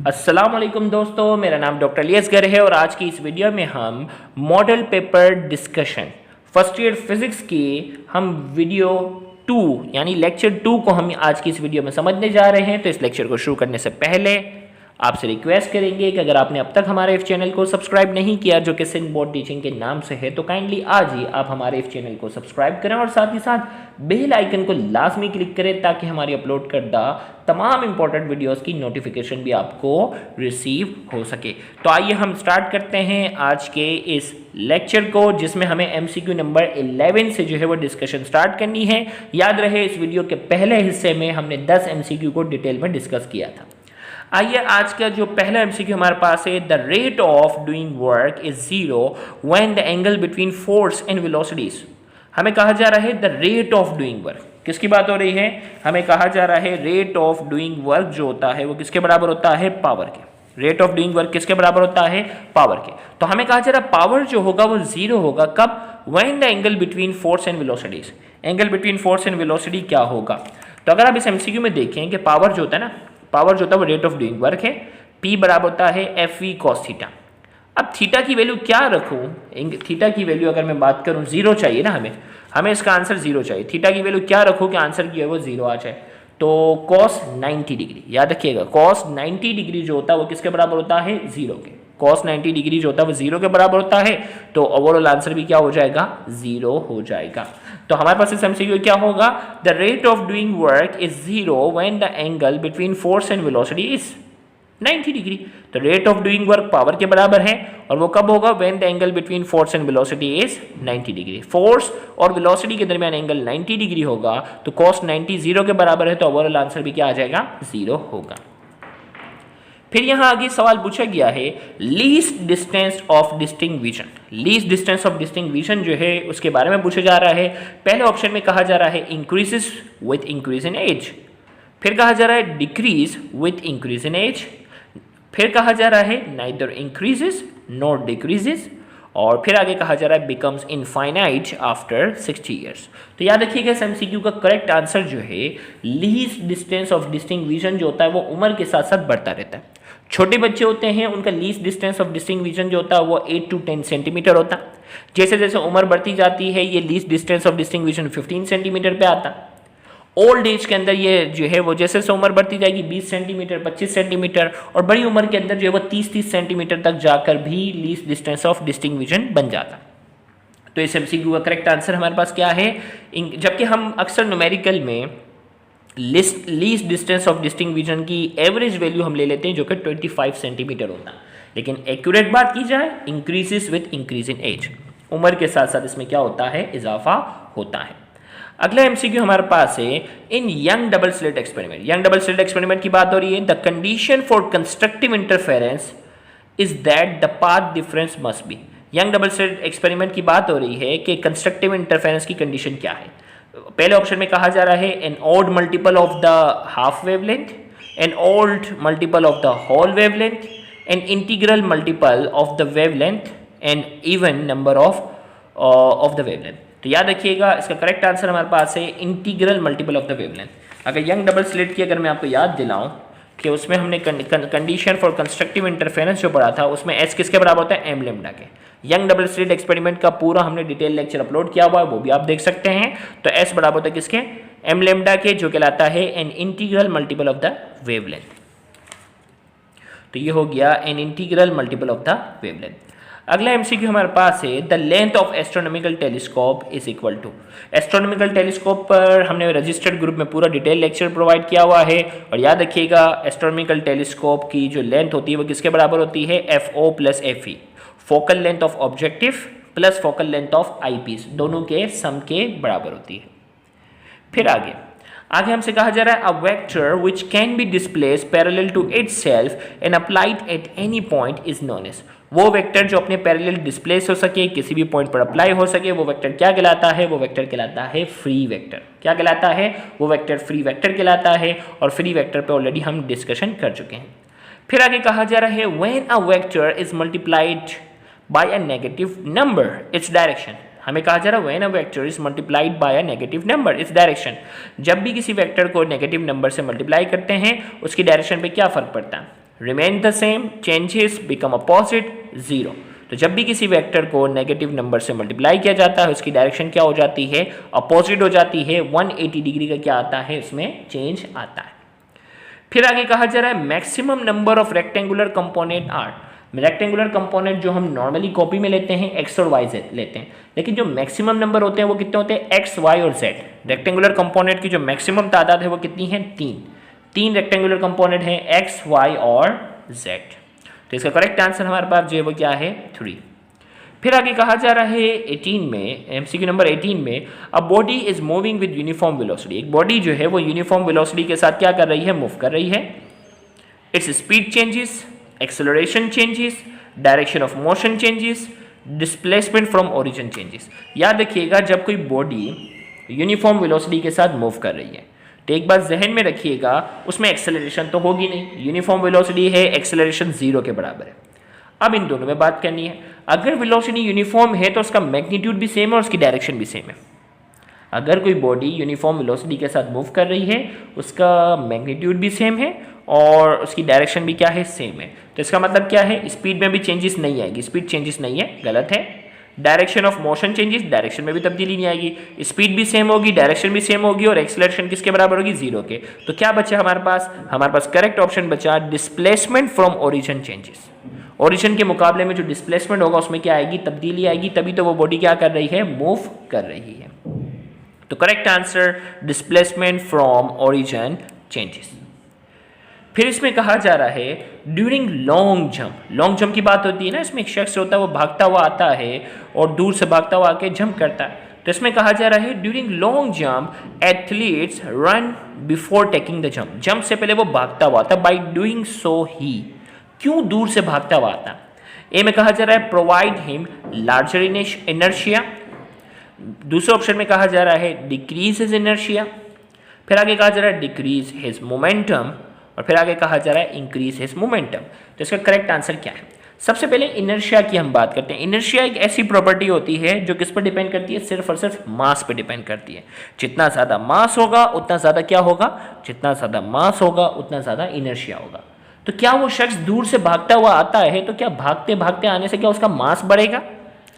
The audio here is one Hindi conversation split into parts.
अस्सलाम वालेकुम दोस्तों, मेरा नाम डॉक्टर अलियसगर है और आज की इस वीडियो में हम model paper discussion first year physics की हम वीडियो 2 यानी लेक्चर 2 को हम आज की इस वीडियो में समझने जा रहे हैं। तो इस लेक्चर को शुरू करने से पहले आपसे रिक्वेस्ट करेंगे कि अगर आपने अब तक हमारे इस चैनल को सब्सक्राइब नहीं किया जो कि सिंध बोर्ड टीचिंग के नाम से है, तो काइंडली आज ही आप हमारे इस चैनल को सब्सक्राइब करें और साथ ही साथ बेल आइकन को लाजमी क्लिक करें ताकि हमारी अपलोड करदा तमाम इंपॉर्टेंट वीडियोस की नोटिफिकेशन भी आपको रिसीव हो सके। तो आइए हम स्टार्ट करते हैं आज के इस लेक्चर को, जिसमें हमें एमसीक्यू नंबर 11 से जो है वो डिस्कशन स्टार्ट करनी है। याद रहे इस वीडियो के पहले हिस्से में हमने 10 एमसीक्यू को डिटेल में डिस्कस किया था। आइए आज का जो पहला एमसीक्यू हमारे पास है, the rate of doing work is zero when the angle between force and velocities. हमें कहा जा रहा है the rate of doing work, किसकी बात हो रही है? हमें कहा जा रहा है रेट ऑफ डूइंग वर्क जो होता है वो किसके बराबर होता है? पावर के। रेट ऑफ डूइंग वर्क किसके बराबर होता है? पावर के। तो हमें कहा जा रहा है पावर जो होगा वो जीरो होगा कब? When the angle between force and velocities. Angle between force and velocity क्या होगा? तो अगर आप इस एमसीक्यू में देखें कि पावर जो होता है ना, पावर जो होता है वो रेट ऑफ डूइंग वर्क है, P बराबर होता है एफ वी कॉस थीटा। अब थीटा की वैल्यू क्या रखूँ? थीटा की वैल्यू अगर मैं बात करूँ जीरो चाहिए ना, हमें इसका आंसर जीरो चाहिए। थीटा की वैल्यू क्या रखूँ कि आंसर जो है वो जीरो आ जाए? तो cos 90 डिग्री, याद रखिएगा cos 90 डिग्री जो होता है वो किसके बराबर होता है? जीरो के। cos 90 डिग्री जो होता है वो जीरो के बराबर होता है, तो ओवरऑल आंसर भी क्या हो जाएगा? जीरो हो जाएगा। तो हमारे पास इस एमसीक्यू क्या होगा? The rate of doing work is zero when the angle between force and velocity is 90 degree. तो rate of doing work power के बराबर है और वो कब होगा? When the angle between force and velocity is 90 degree. Force और वेलोसिटी के दरमियान एंगल 90 डिग्री होगा, तो cos 90 जीरो के बराबर है, तो ओवरऑल आंसर भी क्या आ जाएगा? जीरो होगा। फिर यहां आगे सवाल पूछा गया है least distance of distinct vision. Least distance of distinct vision जो है उसके बारे में पूछा जा रहा है। पहले ऑप्शन में कहा जा रहा है increases with increase in age, फिर कहा जा रहा है decrease with increase in age, फिर कहा जा रहा है नाइदर इंक्रीजेस नॉर डिक्रीजेस, और फिर आगे कहा जा रहा है बिकम्स इनफाइनाइट आफ्टर 60 ईयर्स। तो याद रखिएगा इस एमसीक्यू का करेक्ट आंसर जो है लीस्ट डिस्टेंस ऑफ डिस्टिंक्विशन जो होता है वो उम्र के साथ साथ बढ़ता रहता है। छोटे बच्चे होते हैं उनका लीस्ट डिस्टेंस ऑफ डिस्टिंक्विशन जो होता है वो 8 to 10 सेंटीमीटर होता है। जैसे जैसे उम्र बढ़ती जाती है ये लीस्ट डिस्टेंस ऑफ डिस्टिंक्विशन 15 सेंटीमीटर पे आता है। ओल्ड एज के अंदर ये जो है वो जैसे जैसे उम्र बढ़ती जाएगी 20 सेंटीमीटर 25 सेंटीमीटर, और बड़ी उम्र के अंदर जो है वो 30 सेंटीमीटर तक जाकर भी लीस्ट डिस्टेंस ऑफ डिस्टिंक्विशन बन जाता। तो इस एमसीक्यू का करेक्ट आंसर हमारे पास क्या है? जबकि हम अक्सर न्यूमेरिकल में लीस्ट डिस्टेंस ऑफ डिस्टिंक्विशन की एवरेज वैल्यू हम ले लेते हैं जो कि 25 सेंटीमीटर होता है, लेकिन एक्यूरेट बात की जाए increases with increase in age, उम्र के साथ साथ इसमें क्या होता है? इजाफा होता है। अगला एमसीक्यू हमारे पास है in Young double slit experiment. Young double slit experiment की बात हो रही है। The condition for constructive interference is that the path difference must be. Young double slit experiment की बात हो रही है कि कंस्ट्रक्टिव इंटरफेरेंस की कंडीशन क्या है? पहले ऑप्शन में कहा जा रहा है an odd multiple of the half wavelength, an odd multiple of the whole wavelength, an integral multiple of the wavelength, an even number of the wavelength. तो याद रखिएगा इसका करेक्ट आंसर हमारे पास है integral multiple of the wavelength. अगर यंग डबल स्लिट की अगर मैं आपको याद दिलाऊं कि उसमें हमने कंडीशन फॉर कंस्ट्रक्टिव इंटरफेरेंस जो पढ़ा था उसमें एस किसके बराबर होता है? एम लेम्डा के। यंग डबल स्लिट एक्सपेरिमेंट का पूरा हमने डिटेल लेक्चर अपलोड किया हुआ है, वो भी आप देख सकते हैं। तो एस बराबर होता है किसके? एम लेम्डा के, जो कहलाता है an integral multiple of the wavelength. तो ये हो गया an integral multiple of the wavelength. अगला एमसीक्यू हमारे पास है the length of astronomical telescope is equal to. Astronomical telescope पर हमने रजिस्टर्ड ग्रुप में पूरा डिटेल लेक्चर प्रोवाइड किया हुआ है, और याद रखिएगा एस्ट्रोनॉमिकल टेलीस्कोप की जो लेंथ होती है वो किसके बराबर होती है? F O plus F E, focal length of objective plus focal length of eyepiece, दोनों के सम के बराबर होती है। फिर आगे हमसे कहा जा रहा है a vector which can be displaced parallel to itself and applied at any point is known as. वो वेक्टर जो अपने पैरेलल डिस्प्लेस हो सके, किसी भी पॉइंट पर अप्लाई हो सके, वो वेक्टर क्या कहलाता है? वो वेक्टर कहलाता है फ्री वेक्टर। क्या कहलाता है? वो वेक्टर फ्री वेक्टर कहलाता है, और फ्री वेक्टर पे ऑलरेडी हम डिस्कशन कर चुके हैं। फिर आगे कहा जा रहा है when a vector is multiplied by a negative number its direction. हमें कहा जा रहा है when a vector is multiplied by a negative number its direction. जब भी किसी वेक्टर को नेगेटिव नंबर से मल्टीप्लाई करते हैं उसकी डायरेक्शन पे क्या फर्क पड़ता है? Remain the same, changes, become opposite, zero. तो जब भी किसी वेक्टर को नेगेटिव नंबर से मल्टीप्लाई किया जाता है उसकी डायरेक्शन क्या हो जाती है, अपोजिट हो जाती है, 180 डिग्री का क्या आता है उसमें चेंज आता है। फिर आगे कहा जा रहा है maximum number of rectangular component are. Rectangular component जो हम नॉर्मली कॉपी में लेते हैं एक्स और वाई जेड लेते हैं, लेकिन जो मैक्सिमम नंबर होते हैं वो कितने होते हैं, एक्स, वाई और जेड। रेक्टेंगुलर कंपोनेंट की जो मैक्सिमम तादाद है वो कितनी है, तीन रेक्टेंगुलर कंपोनेंट हैं, एक्स, वाई और जेड। तो इसका करेक्ट आंसर हमारे पास जो है वो क्या है, 3। फिर आगे कहा जा रहा है 18 में, एमसीक्यू नंबर 18 में, a body is moving with uniform velocity. एक बॉडी जो है वो यूनिफॉर्म वेलोसिटी के साथ क्या कर रही है, मूव कर रही है। Its speed changes, acceleration changes, direction of motion changes, displacement from origin changes. याद रखिएगा जब कोई बॉडी यूनिफॉर्म वेलोसिटी के साथ मूव कर रही है तो एक बात जहन में रखिएगा, उसमें एक्सेलरेशन तो होगी नहीं, यूनिफॉर्म वेलोसिटी है, एक्सेलरेशन 0 के बराबर है। अब इन दोनों में बात करनी है, अगर वेलोसिटी यूनिफॉर्म है तो उसका मैग्नीट्यूड भी सेम है और उसकी डायरेक्शन भी सेम है। अगर कोई बॉडी यूनिफॉर्म वेलोसिटी के साथ मूव कर रही है उसका मैग्नीट्यूड भी सेम है और उसकी डायरेक्शन भी क्या है, सेम है। तो इसका मतलब क्या है, स्पीड में भी चेंजेस नहीं आएगी, स्पीड चेंजेस नहीं है, गलत है। Direction of motion changes, direction में भी तब्दीली नहीं आएगी, स्पीड भी सेम होगी, डायरेक्शन भी सेम होगी और एक्सेलरेशन किसके बराबर होगी, 0 के। तो क्या बचा हमारे पास करेक्ट ऑप्शन बचा displacement from origin changes. Origin के मुकाबले में जो डिस्प्लेसमेंट होगा उसमें क्या आएगी, तब्दीली आएगी, तभी तो वो बॉडी क्या कर रही है, मूव कर रही है। तो correct answer displacement from origin changes. फिर इसमें कहा जा रहा है ड्यूरिंग लॉन्ग जंप की बात होती है ना, इसमें एक शख्स होता है वो भागता हुआ आता है और दूर से भागता हुआ आके जंप करता है। तो इसमें कहा जा रहा है during long jump athletes run before taking the jump से पहले वो भागता हुआ आता, बाई डूइंग सो ही। क्यों दूर से भागता हुआ आता, ए में कहा जा रहा है प्रोवाइड हिम लार्जर इनर्शिया, दूसरे ऑप्शन में कहा जा रहा है डिक्रीज हिज इनर्शिया, फिर आगे कहा जा रहा है डिक्रीज हिज मोमेंटम और फिर आगे कहा जा रहा है इंक्रीज हिज मोमेंटम। तो इसका करेक्ट आंसर क्या है, सबसे पहले इनर्शिया की हम बात करते हैं। इनर्शिया एक ऐसी प्रॉपर्टी होती है जो किस पर डिपेंड करती है, सिर्फ और सिर्फ मास पर डिपेंड करती है। जितना ज़्यादा मास होगा उतना ज़्यादा क्या होगा, जितना ज़्यादा मास होगा उतना ज़्यादा इनर्शिया होगा। तो क्या वो शख्स दूर से भागता हुआ आता है तो क्या भागते भागते आने से क्या उसका मास बढ़ेगा,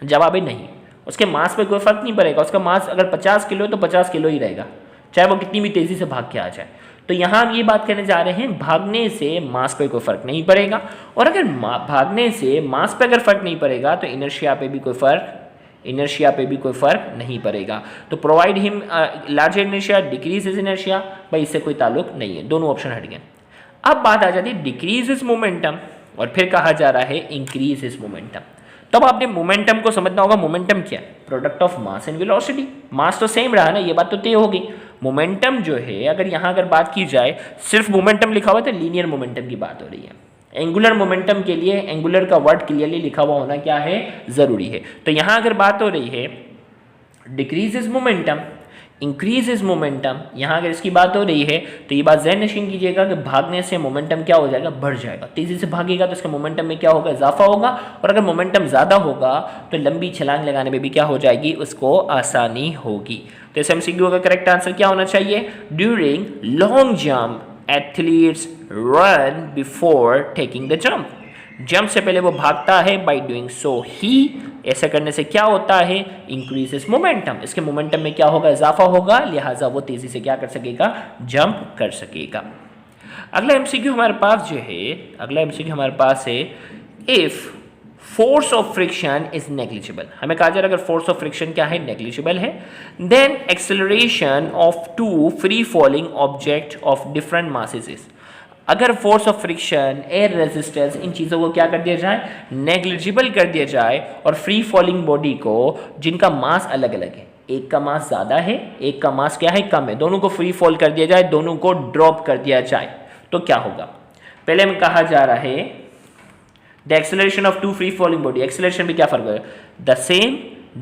जवाब है नहीं, उसके मास पे कोई फर्क नहीं पड़ेगा। उसका मास अगर 50 किलो है तो 50 किलो ही रहेगा, चाहे वो कितनी भी तेज़ी से भाग के आ जाए। तो यहाँ हम ये बात करने जा रहे हैं भागने से मास पे कोई फर्क नहीं पड़ेगा, और अगर भागने से मास पे अगर फर्क नहीं पड़ेगा तो इनर्शिया पे भी कोई फर्क नहीं पड़ेगा। तो provide him larger inertia, decrease his inertia, भाई इससे कोई ताल्लुक नहीं है, दोनों ऑप्शन हट गए। अब बात आ जाती है डिक्रीज हिज मोमेंटम और फिर कहा जा रहा है इंक्रीज हिज मोमेंटम। तब आपने मोमेंटम को समझना होगा, मोमेंटम क्या है, product of mass and velocity. Mass तो सेम रहा ना, ये बात तो तय होगी। मोमेंटम जो है अगर यहाँ अगर बात की जाए सिर्फ मोमेंटम लिखा हुआ है तो लीनियर मोमेंटम की बात हो रही है। एंगुलर मोमेंटम के लिए एंगुलर का वर्ड क्लियरली लिखा हुआ होना क्या है, जरूरी है। तो यहाँ अगर बात हो रही है decrease is momentum, increase is momentum, यहाँ अगर इसकी बात हो रही है तो ये बात ज़हन नशीन कीजिएगा कि भागने से मोमेंटम क्या हो जाएगा, बढ़ जाएगा। तेज़ी से भागेगा तो इसका मोमेंटम में क्या होगा, इजाफा होगा, और अगर मोमेंटम ज़्यादा होगा तो लंबी छलांग लगाने में भी क्या हो जाएगी, उसको आसानी होगी। तो इस एमसीक्यू का करेक्ट आंसर क्या होना चाहिए, during long jump athletes run before taking the jump से पहले वो भागता है, बाई डूइंग सो ही, ऐसा करने से क्या होता है, इंक्रीजेस मोमेंटम, इसके मोमेंटम में क्या होगा, इजाफा होगा, लिहाजा वो तेजी से क्या कर सकेगा, जंप कर सकेगा। अगला एमसीक्यू हमारे पास है if force of friction is negligible. हमें कहा जा रहा है अगर फोर्स ऑफ फ्रिक्शन क्या है, नेग्लिजिबल है, then acceleration of to free falling object of different masses is. अगर force of friction, air resistance, इन चीज़ों को क्या कर दिया जाए, नेग्लिजिबल कर दिया जाए, और फ्री फॉलिंग बॉडी को जिनका मास अलग अलग है, एक का मास ज़्यादा है, एक का मास क्या है, कम है, दोनों को फ्री फॉल कर दिया जाए, दोनों को ड्रॉप कर दिया जाए, तो क्या होगा। पहले में कहा जा रहा है the acceleration of to free falling body, acceleration में क्या फर्क है, the same,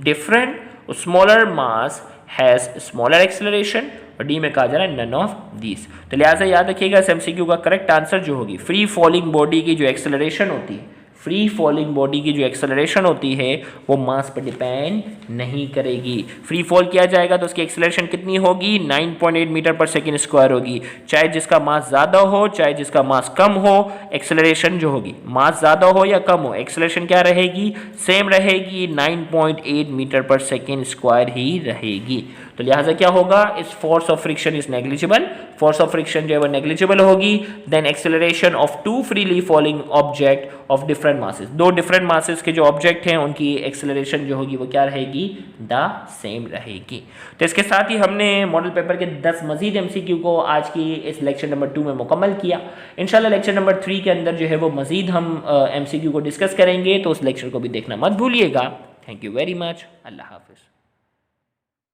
different, smaller mass has smaller acceleration, और डी में कहा जा रहा है नन ऑफ दीज। तो लिहाजा याद रखिएगा इस एमसीक्यू का करेक्ट आंसर जो होगी, फ्री फॉलिंग बॉडी की जो एक्सेलरेशन होती है, फ्री फॉलिंग बॉडी की जो एक्सेलरेशन होती है वो मास पर डिपेंड नहीं करेगी। फ्री फॉल किया जाएगा तो उसकी एक्सेलरेशन कितनी होगी, 9.8 मीटर पर सेकेंड स्क्वायर होगी। चाहे जिसका मास ज़्यादा हो चाहे जिसका मास कम हो, एक्सेलरेशन जो होगी, मास ज़्यादा हो या कम हो, एक्सेलरेशन क्या रहेगी, सेम रहेगी, 9.8 मीटर पर सेकेंड स्क्वायर ही रहेगी। तो लिहाजा क्या होगा, इस force of friction is negligible, force of friction जो है वो नेग्लिजिबल होगी। Then acceleration of two freely falling object of different masses, दो डिफरेंट मासेस के जो ऑब्जेक्ट हैं उनकी एक्सेलरेशन जो होगी वो क्या रहेगी, द सेम रहेगी। तो इसके साथ ही हमने मॉडल पेपर के 10 मजीद एमसीक्यू को आज की इस लेक्चर नंबर 2 में मुकम्मल किया। इंशाल्लाह लेक्चर नंबर 3 के अंदर जो है वो मजीद हम एमसीक्यू को डिस्कस करेंगे, तो उस लेक्चर को भी देखना मत भूलिएगा। Thank you very much. अल्लाह हाफिज़।